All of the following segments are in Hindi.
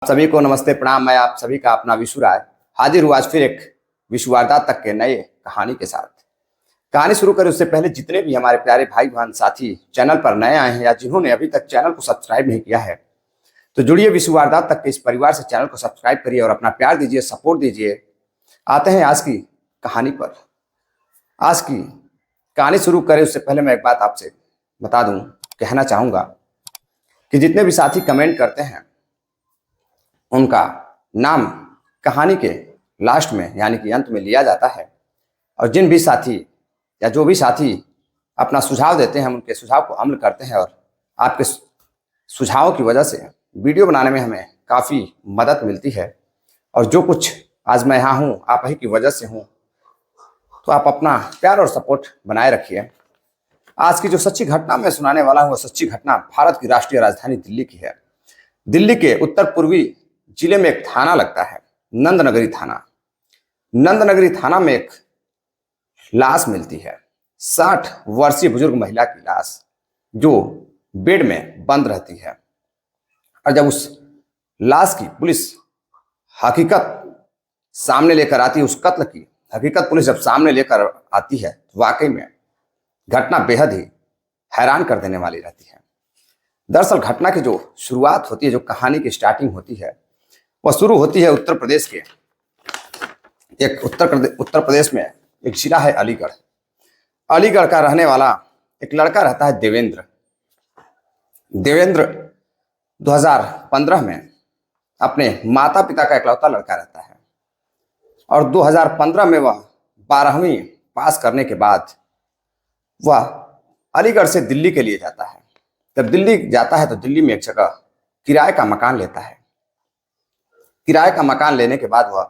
सभी को नमस्ते प्रणाम। मैं आप सभी का अपना विशु राय हाजिर हुआ आज फिर एक विश्व वारदात तक के नए कहानी के साथ। कहानी शुरू करें उससे पहले जितने भी हमारे प्यारे भाई बहन साथी चैनल पर नए आए हैं या जिन्होंने अभी तक चैनल को सब्सक्राइब नहीं किया है तो जुड़िए विश्व वारदात तक के इस परिवार से। चैनल को सब्सक्राइब करिए और अपना प्यार दीजिए, सपोर्ट दीजिए। आते हैं आज की कहानी पर। आज की कहानी शुरू करें उससे पहले मैं एक बात आपसे बता दूं, कहना चाहूँगा कि जितने भी साथी कमेंट करते हैं उनका नाम कहानी के लास्ट में यानी कि अंत में लिया जाता है। और जिन भी साथी या जो भी साथी अपना सुझाव देते हैं हम उनके सुझाव को अमल करते हैं और आपके सुझावों की वजह से वीडियो बनाने में हमें काफ़ी मदद मिलती है। और जो कुछ आज मैं यहाँ हूँ आप ही की वजह से हूँ, तो आप अपना प्यार और सपोर्ट बनाए रखिए। आज की जो सच्ची घटना मैं सुनाने वाला हूँ वह सच्ची घटना भारत की राष्ट्रीय राजधानी दिल्ली की है। दिल्ली के उत्तर पूर्वी जिले में एक थाना लगता है, नंदनगरी थाना। नंदनगरी थाना में एक लाश मिलती है, 60 वर्षीय बुजुर्ग महिला की लाश जो बेड में बंद रहती है। और जब उस लाश की पुलिस हकीकत सामने लेकर आती है, उस कत्ल की हकीकत पुलिस जब सामने लेकर आती है तो वाकई में घटना बेहद ही हैरान कर देने वाली रहती है। दरअसल घटना की जो शुरुआत होती है, जो कहानी की स्टार्टिंग होती है, वह शुरू होती है उत्तर प्रदेश के उत्तर प्रदेश में एक जिला है अलीगढ़। अलीगढ़ का रहने वाला एक लड़का रहता है देवेंद्र। देवेंद्र 2015 में अपने माता पिता का इकलौता लड़का रहता है और 2015 में वह 12वीं पास करने के बाद वह अलीगढ़ से दिल्ली के लिए जाता है। जब दिल्ली जाता है तो दिल्ली में एक जगह किराए का मकान लेता है। किराए का मकान लेने के बाद वह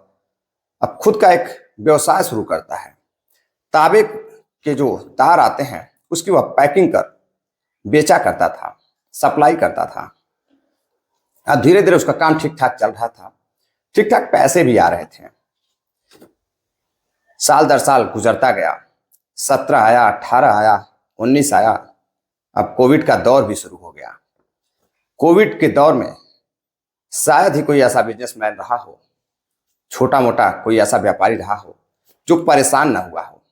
अब खुद का एक व्यवसाय शुरू करता है। तांबे के जो तार आते हैं उसकी वह पैकिंग कर बेचा करता था, सप्लाई करता था। अब धीरे धीरे उसका काम ठीक ठाक चल रहा था, ठीक ठाक पैसे भी आ रहे थे। साल दर साल गुजरता गया। 17 आया, 18 आया, 19 आया। अब कोविड का दौर भी शुरू हो गया। कोविड के दौर में शायद ही कोई ऐसा बिजनेसमैन रहा हो, छोटा मोटा कोई ऐसा व्यापारी रहा हो जो परेशान ना हुआ हो।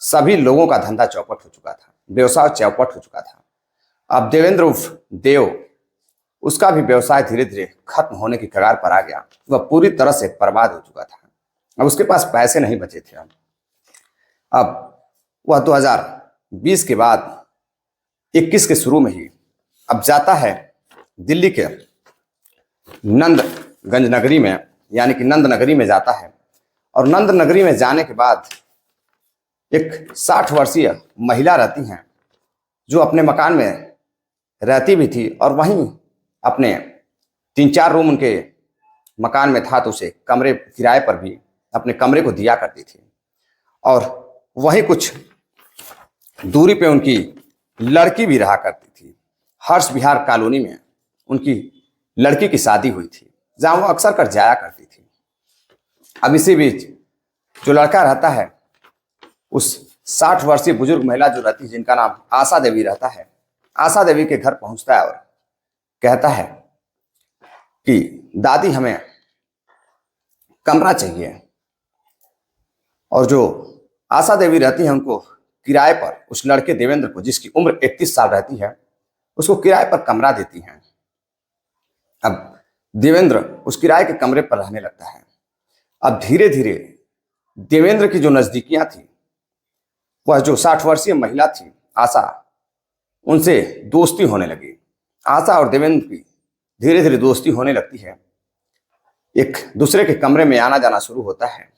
सभी लोगों का धंधा चौपट हो चुका था, व्यवसाय चौपट हो चुका था। अब देवेंद्र उर्फ देव, उसका भी व्यवसाय धीरे धीरे खत्म होने की कगार पर आ गया। वह पूरी तरह से बर्बाद हो चुका था। अब उसके पास पैसे नहीं बचे थे। अब वह 2020 के बाद 21 के शुरू में ही अब जाता है दिल्ली के नंदगंज नगरी में, यानी कि नंद नगरी में जाता है। और नंद नगरी में जाने के बाद एक 60 वर्षीय महिला रहती हैं जो अपने मकान में रहती भी थी और वहीं अपने 3-4 रूम उनके मकान में था तो उसे कमरे किराए पर भी अपने कमरे को दिया करती थी। और वहीं कुछ दूरी पे उनकी लड़की भी रहा करती थी। हर्ष विहार कॉलोनी में उनकी लड़की की शादी हुई थी जहां वो अक्सर कर जाया करती थी। अब इसी बीच जो लड़का रहता है उस 60 वर्षीय बुजुर्ग महिला जो रहती है जिनका नाम आशा देवी रहता है, आशा देवी के घर पहुंचता है और कहता है कि दादी हमें कमरा चाहिए। और जो आशा देवी रहती है उनको किराए पर उस लड़के देवेंद्र को, जिसकी उम्र 31 साल रहती है, उसको किराए पर कमरा देती हैं। अब देवेंद्र उस किराए के कमरे पर रहने लगता है। अब धीरे धीरे देवेंद्र की जो नजदीकियां थी, वह जो 60 वर्षीय महिला थी आशा, उनसे दोस्ती होने लगी। आशा और देवेंद्र की धीरे धीरे दोस्ती होने लगती है। एक दूसरे के कमरे में आना जाना शुरू होता है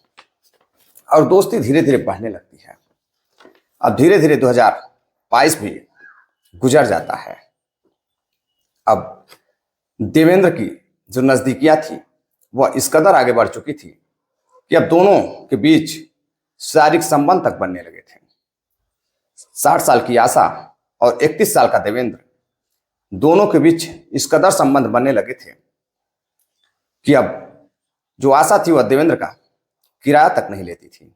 और दोस्ती धीरे धीरे बढ़ने लगती है। अब धीरे धीरे 2022 भी गुजर जाता है। अब देवेंद्र की जो नजदीकियां थी वह इस कदर आगे बढ़ चुकी थी कि अब दोनों के बीच शारीरिक संबंध तक बनने लगे थे। 60 साल की आशा और 31 साल का देवेंद्र, दोनों के बीच इस कदर संबंध बनने लगे थे कि अब जो आशा थी वह देवेंद्र का किराया तक नहीं लेती थी।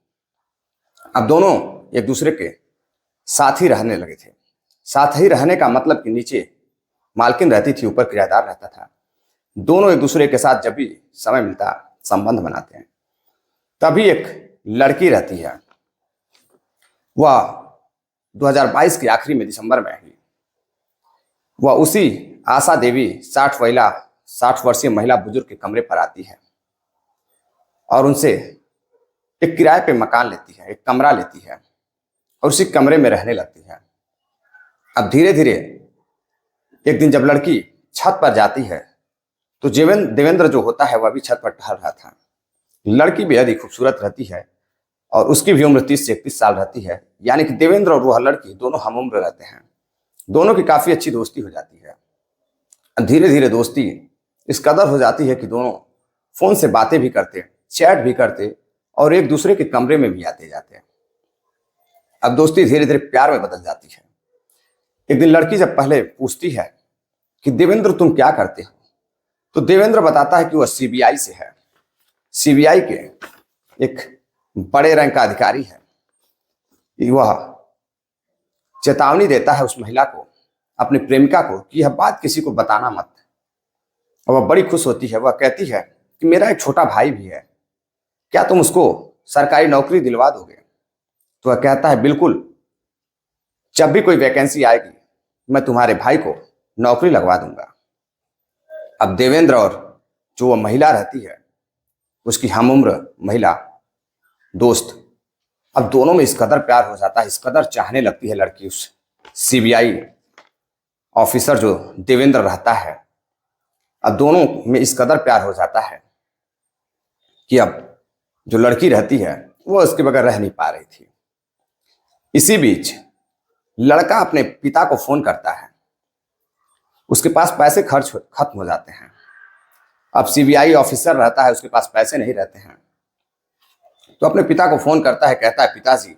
अब दोनों एक दूसरे के साथ ही रहने लगे थे। साथ ही रहने का मतलब कि नीचे मालकिन रहती थी, ऊपर किराएदार रहता था। दोनों एक दूसरे के साथ जब भी समय मिलता संबंध बनाते हैं। तभी एक लड़की रहती है, वह 2022 के आखिरी में दिसंबर में हुई। वह उसी आशा देवी 60 वर्षीय महिला बुजुर्ग के कमरे पर आती है और उनसे एक किराए पे मकान लेती है, एक कमरा लेती है और उसी कमरे में रहने लगती है। अब धीरे धीरे एक दिन जब लड़की छत पर जाती है तो देवेंद्र जो होता है वह भी छत पर टहल रहा था। लड़की बेहद ही खूबसूरत रहती है और उसकी भी उम्र 30 से 31 साल रहती है, यानी कि देवेंद्र और वह लड़की दोनों हम उम्र रहते हैं। दोनों की काफी अच्छी दोस्ती हो जाती है। धीरे धीरे दोस्ती इस कदर हो जाती है कि दोनों फोन से बातें भी करते, चैट भी करते और एक दूसरे के कमरे में भी आते जाते हैं। अब दोस्ती धीरे धीरे प्यार में बदल जाती है। एक दिन लड़की जब पहले पूछती है कि देवेंद्र तुम क्या करते हो, तो देवेंद्र बताता है कि वह सीबीआई से है। सीबीआई के एक बड़े रैंक का अधिकारी है। वह चेतावनी देता है उस महिला को, अपनी प्रेमिका को, कि यह बात किसी को बताना मत। और वह बड़ी खुश होती है। वह कहती है कि मेरा एक छोटा भाई भी है, क्या तुम उसको सरकारी नौकरी दिलवा दोगे? तो वह कहता है बिल्कुल, जब भी कोई वैकेंसी आएगी मैं तुम्हारे भाई को नौकरी लगवा दूंगा। अब देवेंद्र और जो वह महिला रहती है, उसकी हमउम्र महिला दोस्त, अब दोनों में इस कदर प्यार हो जाता है, इस कदर चाहने लगती है लड़की उस सीबीआई ऑफिसर जो देवेंद्र रहता है। अब दोनों में इस कदर प्यार हो जाता है कि अब जो लड़की रहती है वो उसके बगैर रह नहीं पा रही थी। इसी बीच लड़का अपने पिता को फोन करता है। उसके पास पैसे खत्म हो जाते हैं। अब सीबीआई ऑफिसर रहता है, उसके पास पैसे नहीं रहते हैं, तो अपने पिता को फोन करता है। कहता है पिताजी,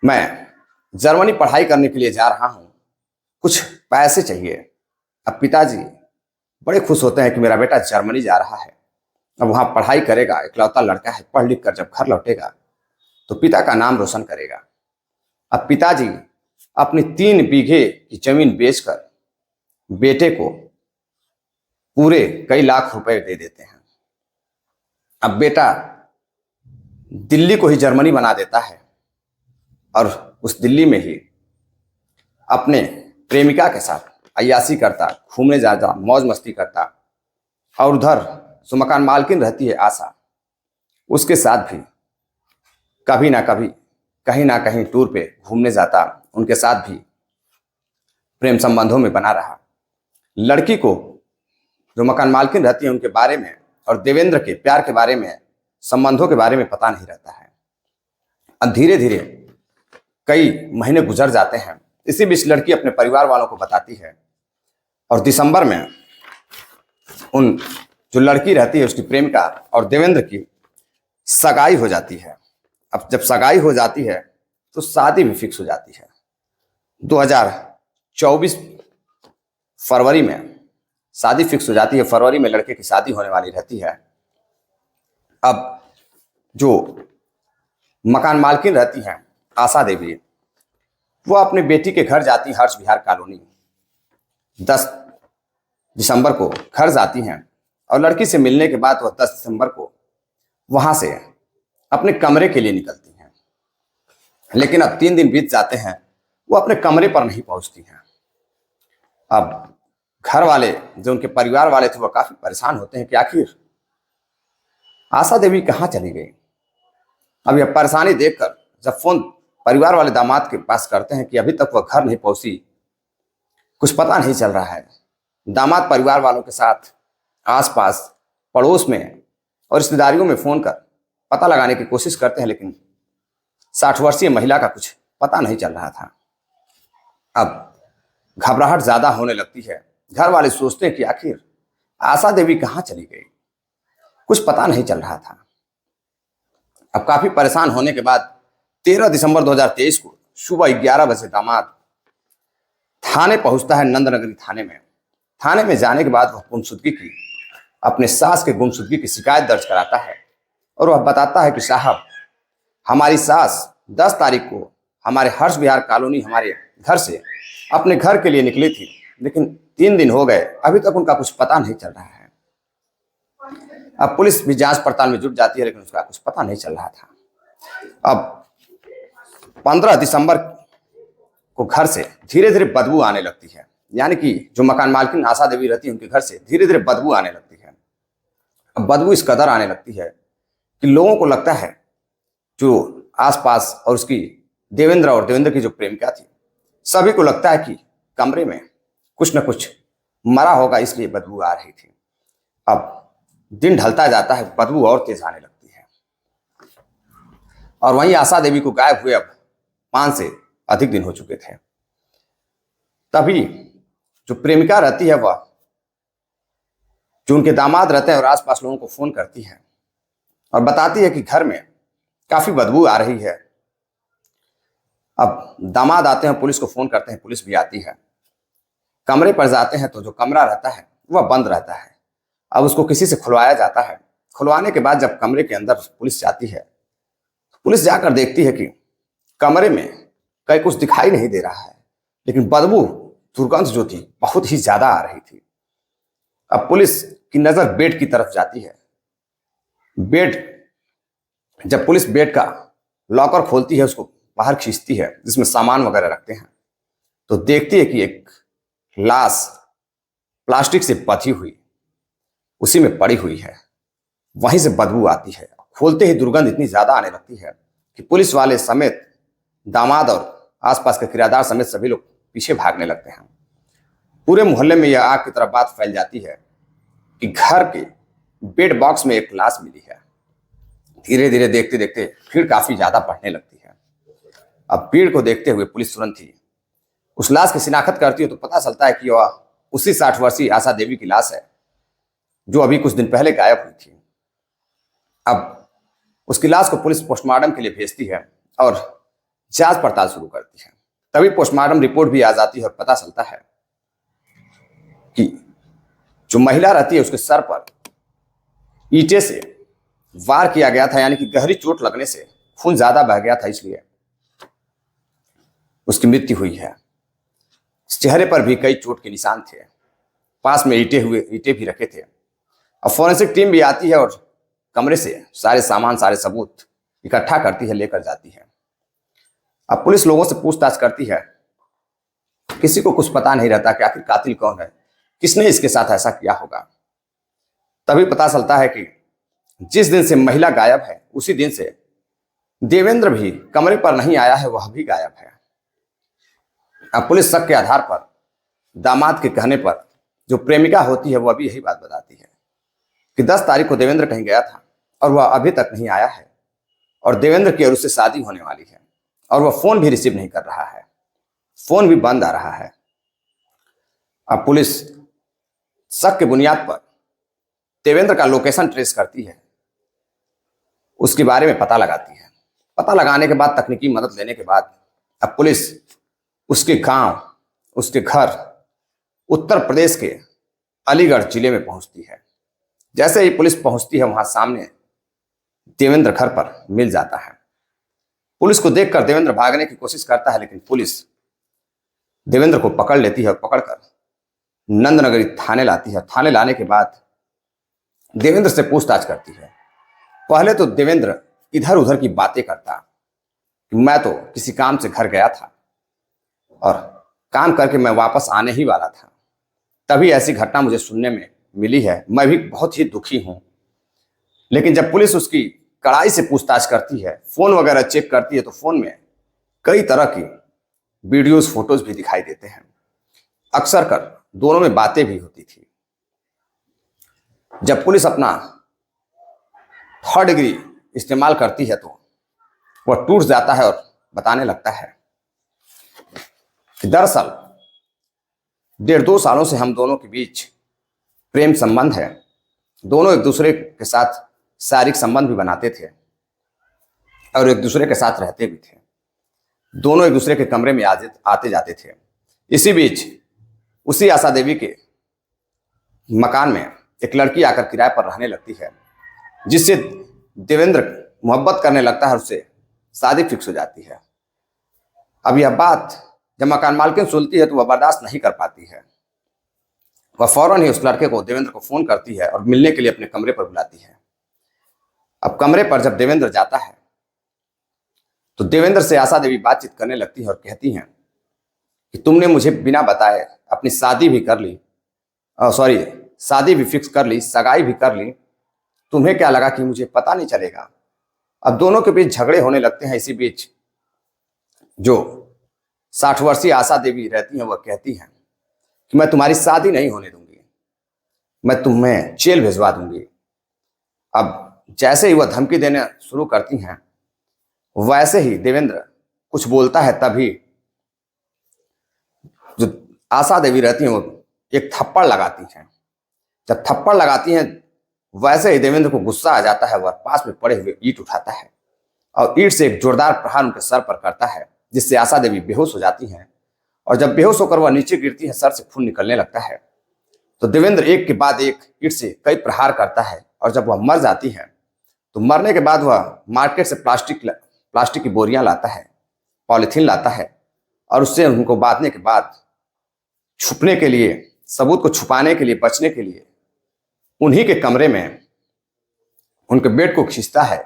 मैं जर्मनी पढ़ाई करने के लिए जा रहा हूं, कुछ पैसे चाहिए। अब पिताजी बड़े खुश होते हैं कि मेरा बेटा जर्मनी जा रहा है, अब वहां पढ़ाई करेगा, इकलौता लड़का है, पढ़ लिख कर जब घर लौटेगा तो पिता का नाम रोशन करेगा। अब पिताजी अपनी 3 बीघे की जमीन बेचकर बेटे को पूरे कई लाख रुपए दे देते हैं। अब बेटा दिल्ली को ही जर्मनी बना देता है और उस दिल्ली में ही अपने प्रेमिका के साथ अय्याशी करता, घूमने जाता, मौज मस्ती करता। और उधर जो मकान मालकिन रहती है आशा, उसके साथ भी कभी ना कभी कहीं ना कहीं टूर पे घूमने जाता, उनके साथ भी प्रेम संबंधों में बना रहा। लड़की को जो मकान मालकिन रहती है उनके बारे में और देवेंद्र के प्यार के बारे में, संबंधों के बारे में पता नहीं रहता है। अब धीरे धीरे कई महीने गुजर जाते हैं। इसी बीच लड़की अपने परिवार वालों को बताती है और दिसंबर में उन जो लड़की रहती है उसकी प्रेमिका और देवेंद्र की सगाई हो जाती है। अब जब सगाई हो जाती है तो शादी भी फिक्स हो जाती है। 2024 फरवरी में शादी फिक्स हो जाती है। फरवरी में लड़के की शादी होने वाली रहती है। अब जो मकान मालकिन रहती हैं आशा देवी, वो अपने बेटी के घर जाती, हर्ष विहार कॉलोनी। 10 दिसंबर को घर जाती हैं और लड़की से मिलने के बाद वह 10 दिसंबर को वहां से अपने कमरे के लिए निकलती हैं। लेकिन अब 3 दिन बीत जाते हैं, वो अपने कमरे पर नहीं पहुंचती हैं। अब घर वाले, जो उनके परिवार वाले थे, वो काफी परेशान होते हैं कि आखिर आशा देवी कहाँ चली गई। अब यह परेशानी देखकर जब फोन परिवार वाले दामाद के पास करते हैं कि अभी तक वह घर नहीं पहुंची, कुछ पता नहीं चल रहा है। दामाद परिवार वालों के साथ आसपास पड़ोस में और रिश्तेदारियों में फोन कर पता लगाने की कोशिश करते हैं, लेकिन 60 वर्षीय महिला का कुछ पता नहीं चल रहा था। अब घबराहट ज्यादा होने लगती है। घर वाले सोचते हैं कि आखिर आशा देवी कहाँ चली गई, कुछ पता नहीं चल रहा था। अब काफी परेशान होने के बाद 13 दिसंबर 2023 को सुबह 11 बजे दामाद थाने पहुंचता है, नंदनगरी थाने में। थाने में जाने के बाद वह गुमशुदगी की, अपने सास के गुमशुदगी की शिकायत दर्ज कराता है और वह बताता है कि साहब, हमारी सास 10 तारीख को हमारे हर्ष विहार कॉलोनी हमारे घर से अपने घर के लिए निकली थी, लेकिन 3 दिन हो गए, अभी तक उनका कुछ पता नहीं चल रहा है। अब पुलिस भी जांच पड़ताल में जुट जाती है, लेकिन उसका कुछ पता नहीं चल रहा था। अब 15 दिसंबर को घर से धीरे धीरे बदबू आने लगती है, यानी कि जो मकान मालकिन आशा देवी रहती है उनके घर से धीरे धीरे बदबू आने लगती है। अब बदबू इस कदर आने लगती है कि लोगों को लगता है, जो आसपास और उसकी देवेंद्र और देवेंद्र की जो प्रेमिका थी, सभी को लगता है कि कमरे में कुछ न कुछ मरा होगा, इसलिए बदबू आ रही थी। अब दिन ढलता जाता है, बदबू और तेज आने लगती है। और वहीं आशा देवी को गायब हुए अब 5 से अधिक दिन हो चुके थे। तभी जो प्रेमिका रहती है, वह जो उनके दामाद रहते हैं और आसपास लोगों को फोन करती है और बताती है कि घर में काफी बदबू आ रही है। अब दामाद आते हैं, पुलिस को फोन करते हैं, पुलिस भी आती है। कमरे पर जाते हैं तो जो कमरा रहता है वह बंद रहता है। अब उसको किसी से खुलवाया जाता है। खुलवाने के बाद जब कमरे के अंदर पुलिस जाती है, पुलिस जाकर देखती है कि कमरे में कहीं कुछ दिखाई नहीं दे रहा है, लेकिन बदबू, दुर्गंध जो थी बहुत ही ज्यादा आ रही थी। अब पुलिस की नजर बेड की तरफ जाती है। जब पुलिस बेड का लॉकर खोलती है, उसको बाहर खींचती है जिसमें सामान वगैरह रखते हैं, तो देखती है कि एक लाश प्लास्टिक से बंधी हुई उसी में पड़ी हुई है। वहीं से बदबू आती है। खोलते ही दुर्गंध इतनी ज्यादा आने लगती है कि पुलिस वाले समेत, दामाद और आसपास के किराएदार समेत सभी लोग पीछे भागने लगते हैं। पूरे मोहल्ले में यह आग की तरह बात फैल जाती है कि घर के बेड बॉक्स में एक लाश मिली है। धीरे धीरे देखते देखते भीड़ काफी ज्यादा बढ़ने लगती है। अब भीड़ को देखते हुए पुलिस तुरंत ही उस लाश की शिनाख्त करती है, तो पता चलता है कि वह उसी 60 वर्षीय आशा देवी की लाश है जो अभी कुछ दिन पहले गायब हुई थी। अब उसकी लाश को पुलिस पोस्टमार्टम के लिए भेजती है और जांच पड़ताल शुरू करती है। तभी पोस्टमार्टम रिपोर्ट भी आ जाती है और पता चलता है कि जो महिला रहती है उसके सर पर ईंटे से वार किया गया था, यानी कि गहरी चोट लगने से खून ज्यादा बह गया था, इसलिए उसकी मृत्यु हुई है। चेहरे पर भी कई चोट के निशान थे। पास में ईंटे भी रखे थे। अब फॉरेंसिक टीम भी आती है और कमरे से सारे सामान, सारे सबूत इकट्ठा करती है, लेकर जाती है। अब पुलिस लोगों से पूछताछ करती है। किसी को कुछ पता नहीं रहता कि आखिर कातिल कौन है, किसने इसके साथ ऐसा किया होगा। तभी पता चलता है कि जिस दिन से महिला गायब है, उसी दिन से देवेंद्र भी कमरे पर नहीं आया है, वह भी गायब है। अब पुलिस शक के आधार पर दामाद के कहने पर जो प्रेमिका होती है वह भी यही बात बताती है कि 10 तारीख को देवेंद्र कहीं गया था और वह अभी तक नहीं आया है, और देवेंद्र की और उससे शादी होने वाली है, और वह फोन भी रिसीव नहीं कर रहा है, फोन भी बंद आ रहा है। अब पुलिस शक के बुनियाद पर देवेंद्र का लोकेशन ट्रेस करती है, उसके बारे में पता लगाती है। पता लगाने के बाद, तकनीकी मदद लेने के बाद, अब पुलिस उसके गांव, उसके घर उत्तर प्रदेश के अलीगढ़ जिले में पहुंचती है। जैसे ही पुलिस पहुंचती है, वहां सामने देवेंद्र घर पर मिल जाता है। पुलिस को देखकर देवेंद्र भागने की कोशिश करता है, लेकिन पुलिस देवेंद्र को पकड़ लेती है और पकड़कर नंदनगरी थाने लाती है। थाने लाने के बाद देवेंद्र से पूछताछ करती है। पहले तो देवेंद्र इधर उधर की बातें करता कि मैं तो किसी काम से घर गया था और काम करके मैं वापस आने ही वाला था, तभी ऐसी घटना मुझे सुनने में मिली है, मैं भी बहुत ही दुखी हूं। लेकिन जब पुलिस उसकी कड़ाई से पूछताछ करती है, फोन वगैरह चेक करती है, तो फोन में कई तरह की वीडियोस, फोटोज भी दिखाई देते हैं। अक्सर कर दोनों में बातें भी होती थी। जब पुलिस अपना 3rd डिग्री इस्तेमाल करती है तो वह टूट जाता है और बताने लगता है कि दरअसल 1.5-2 सालों से हम दोनों के बीच प्रेम संबंध है। दोनों एक दूसरे के साथ शारीरिक संबंध भी बनाते थे और एक दूसरे के साथ रहते भी थे। दोनों एक दूसरे के कमरे में आते जाते थे। इसी बीच उसी आशा देवी के मकान में एक लड़की आकर किराए पर रहने लगती है, जिससे देवेंद्र मोहब्बत करने लगता है और उससे शादी फिक्स हो जाती है। अब यह बात जब मकान मालकिन सुनती है तो वह बर्दाश्त नहीं कर पाती है। वह फौरन ही उस लड़के को, देवेंद्र को फोन करती है और मिलने के लिए अपने कमरे पर बुलाती है। अब कमरे पर जब देवेंद्र जाता है तो देवेंद्र से आशा देवी बातचीत करने लगती है और कहती हैं कि तुमने मुझे बिना बताए अपनी शादी भी कर ली, सॉरी, शादी भी फिक्स कर ली, सगाई भी कर ली, तुम्हें क्या लगा कि मुझे पता नहीं चलेगा। अब दोनों के बीच झगड़े होने लगते हैं। इसी बीच जो 60 वर्षीय आशा देवी रहती हैं वह कहती हैं कि मैं तुम्हारी शादी नहीं होने दूंगी, मैं तुम्हें जेल भिजवा दूंगी। अब जैसे ही वह धमकी देने शुरू करती हैं वैसे ही देवेंद्र कुछ बोलता है, तभी जो आशा देवी रहती हैं वो एक थप्पड़ लगाती हैं। जब थप्पड़ लगाती हैं वैसे ही देवेंद्र को गुस्सा आ जाता है। वह पास में पड़े हुए ईंट उठाता है और ईंट से एक जोरदार प्रहार उनके सर पर करता है, जिससे आशा देवी बेहोश हो जाती हैं। और जब बेहोश होकर वह नीचे गिरती है, सर से खून निकलने लगता है। तो देवेंद्र एक के बाद एक ईंट से कई प्रहार करता है और जब वह मर जाती है तो मरने के बाद वह मार्केट से प्लास्टिक की बोरियां लाता है, पॉलीथीन लाता है और उससे उनको बांधने के बाद छुपने के लिए, सबूत को छुपाने के लिए, बचने के लिए उन्हीं के कमरे में उनके बेड को खींचता है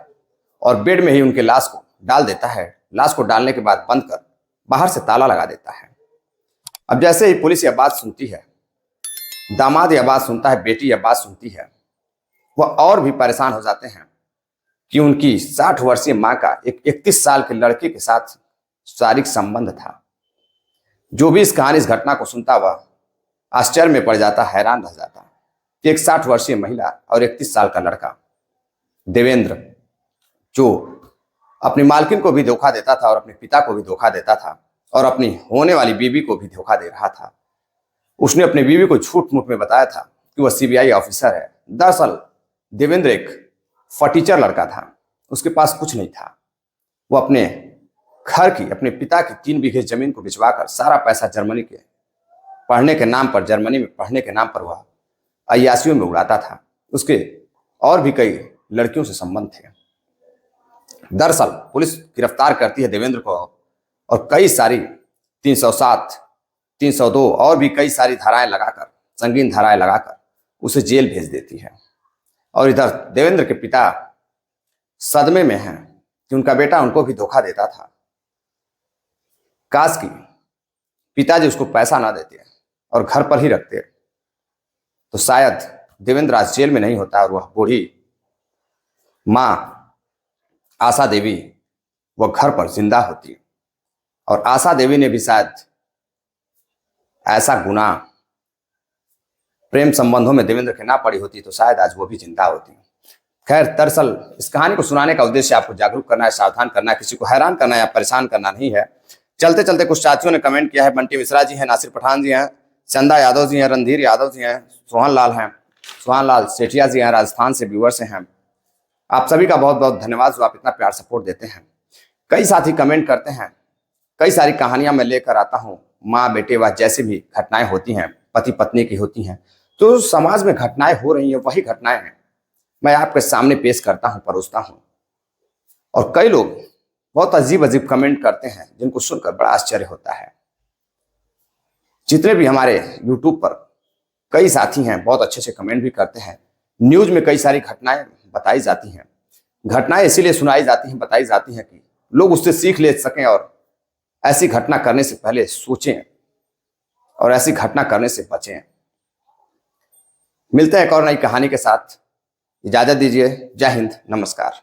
और बेड में ही उनके लाश को डाल देता है। लाश को डालने के बाद बंद कर बाहर से ताला लगा देता है। अब जैसे ही पुलिस यह बात सुनती है, दामाद यह बात सुनता है, बेटी यह बात सुनती है, वह और भी परेशान हो जाते हैं कि उनकी 60 वर्षीय मां का एक 31 साल के लड़के के साथ शारीरिक संबंध था। जो भी इस कहानी, इस घटना को सुनता वह आश्चर्य में पड़ जाता, हैरान रह जाता कि एक 60 वर्षीय महिला और 31 साल का लड़का देवेंद्र, जो अपनी मालकिन को भी धोखा देता था और अपने पिता को भी धोखा देता था और अपनी होने वाली बीवी को भी धोखा दे रहा था। उसने अपनी बीवी को झूठ मूठ में बताया था कि वह सीबीआई ऑफिसर है। दरअसल देवेंद्र एक फटीचर लड़का था, उसके पास कुछ नहीं था। वो अपने घर की, अपने पिता की 3 बीघे जमीन को बिचवाकर सारा पैसा जर्मनी में पढ़ने के नाम पर वह अय्यासियों में उड़ाता था। उसके और भी कई लड़कियों से संबंध थे। दरअसल पुलिस गिरफ्तार करती है देवेंद्र को और कई सारी 307, 302 और भी कई सारी धाराएं लगाकर, संगीन धाराएं लगाकर उसे जेल भेज देती है। और इधर देवेंद्र के पिता सदमे में हैं कि उनका बेटा उनको भी धोखा देता था। काश कि पिताजी उसको पैसा ना देते और घर पर ही रखते तो शायद देवेंद्र आज जेल में नहीं होता और वह बूढ़ी मां आशा देवी वह घर पर जिंदा होती। और आशा देवी ने भी शायद ऐसा गुनाह प्रेम संबंधों में देवेंद्र के ना पड़ी होती तो शायद आज वो भी जिंदा होती। खैर, दरअसल इस कहानी को सुनाने का उद्देश्य आपको जागरूक करना है, सावधान करना है, किसी को हैरान करना या परेशान करना नहीं है। चलते चलते कुछ साथियों ने कमेंट किया है। बंटी मिश्रा जी हैं, नासिर पठान जी हैं, चंदा यादव जी हैं, रणधीर यादव जी हैं, सोहन लाल सेठिया जी हैं, राजस्थान से व्यूअर से हैं। आप सभी का बहुत बहुत धन्यवाद जो आप इतना प्यार सपोर्ट देते हैं। कई साथी कमेंट करते हैं, कई सारी कहानियां मैं लेकर आता हूँ, माँ बेटे व जैसे भी घटनाएं होती हैं, पति पत्नी की होती हैं, तो समाज में घटनाएं हो रही हैं, वही घटनाएं हैं मैं आपके सामने पेश करता हूं, परोसता हूं। और कई लोग बहुत अजीब अजीब कमेंट करते हैं जिनको सुनकर बड़ा आश्चर्य होता है। जितने भी हमारे YouTube पर कई साथी हैं बहुत अच्छे से कमेंट भी करते हैं। न्यूज में कई सारी घटनाएं बताई जाती हैं। घटनाएं इसीलिए सुनाई जाती हैं, बताई जाती हैं कि लोग उससे सीख ले सकें और ऐसी घटना करने से पहले सोचें और ऐसी घटना करने से बचें। मिलते हैं एक और नई कहानी के साथ। इजाजत दीजिए। जय हिंद, नमस्कार।